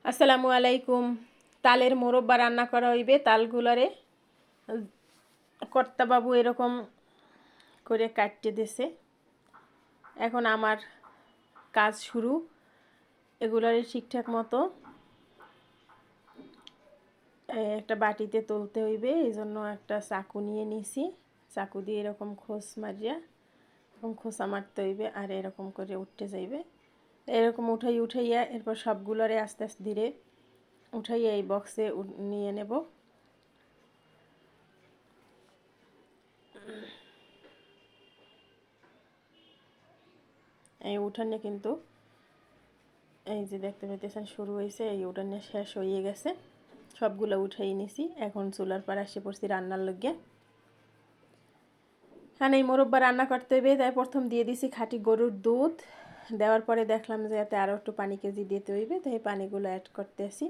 আসসালামু আলাইকুম। তালের মোরব্বা রান্না করা হইবে। তালগুলারে কর্তাবাবু এরকম করে কাটতে দিছে। এখন আমার কাজ শুরু। এগুলারে ঠিকঠাক মতো একটা বাটিতে তুলতে হইবে। এই জন্য একটা চাকু নিয়ে নিছি। চাকু দিয়ে এরকম খোস মারিয়া এরকম খোসা মারতে হইবে, আর এরকম করে উঠতে যাইবে। এরকম উঠাইয়া এরপর সবগুলারে আস্তে আস্তে ধীরে উঠাইয়া এই বক্সে নিয়ে নেব। এই উঠানে কিন্তু এই যে দেখতে পাইতেছেন শুরু হয়েছে, এই উঠানে শেষ হয়ে গেছে। সবগুলো উঠাই নিছি। এখন চুলার পাড়ে এসে পড়ছি রান্নার লগে। হ্যাঁ, এই মোরব্বা রান্না করতে হবে, তাই প্রথম দিয়ে দিছি খাঁটি গরুর দুধ। দেওয়ার পরে দেখলাম যে এতে আরও একটু পানি কেজি দিতে হইবে, তাই পানিগুলো অ্যাড করতে আসি।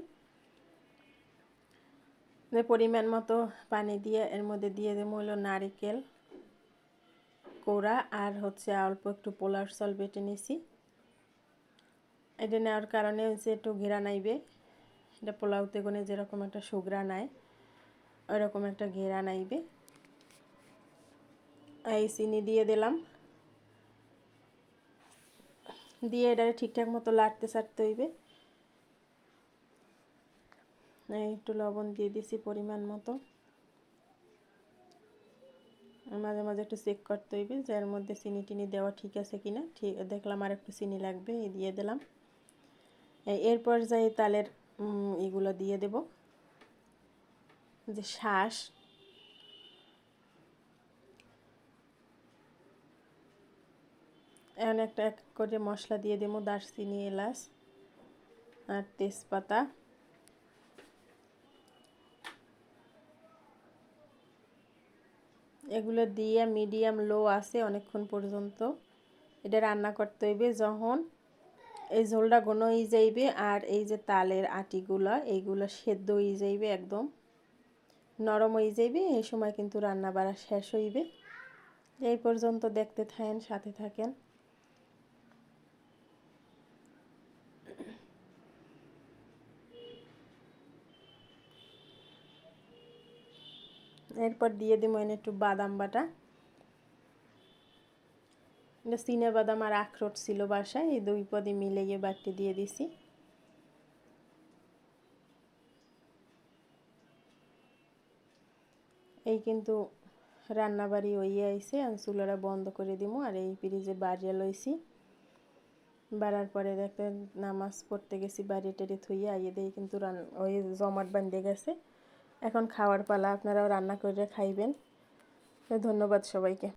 পরিমাণ মতো পানি দিয়ে এর মধ্যে দিয়ে দেবো হলো নারিকেল কোড়া, আর হচ্ছে অল্প একটু পোলার চাল বেটে নিছি। এটা নেওয়ার কারণে হচ্ছে একটু ঘেরা নাইবে। এটা পোলাওতে কোনে যেরকম একটা সুগরা নাই, ওইরকম একটা ঘেরা নাইবে। এই চিনি দিয়ে দিলাম, দিয়ে এটা ঠিকঠাক মতো লাড়তে ছাড়তে হইবে। একটু লবণ দিয়ে দিছি পরিমাণ মতো। মাঝে মাঝে একটু চেক করতে হইবে যে এর মধ্যে চিনি টিনি দেওয়া ঠিক আছে কিনা। ঠিক দেখলাম আর একটু চিনি লাগবে, এই দিয়ে দিলাম। এরপর যাই তালের এগুলো দিয়ে দেব, যে শাঁস। এখন একটা এক করে মশলা দিয়ে দেবো, দারচিনি, এলাচ আর তেজপাতা। এগুলো দিয়ে মিডিয়াম লো আছে অনেকক্ষণ পর্যন্ত এটা রান্না করতে হইবে। যখন এই ঝোলটা ঘন হয়ে যাইবে আর এই যে তালের আটিগুলো এইগুলো সেদ্ধ হয়ে যাইবে, একদম নরম হয়ে যাইবে, এই সময় কিন্তু রান্না বাড়া শেষ হইবে। এই পর্যন্ত দেখতে থাকেন, সাথে থাকেন। এরপর দিয়ে দিব একটু বাদাম বাটা। এটা চিনে বাদাম আর আখরোট ছিল বাসায়, এই দুই পদে মিলিয়ে বাটি দিয়ে দিছি। এই কিন্তু রান্নাবাড়ি হইয়া আইছে। আমি চুলাটা বন্ধ করে দিব, আর এই ফ্রিজে বাড়িয়ে লইছি। বাড়ার পরে দেখতে নামাজ পড়তে গেছি, বাড়ি টেড়ে থইয়া আইয়ে দিয়ে কিন্তু ওই জমাট বাঁধে গেছে। এখন খাওয়ার পালা, আপনারাও রান্না করে খাইবেন। ধন্যবাদ সবাইকে।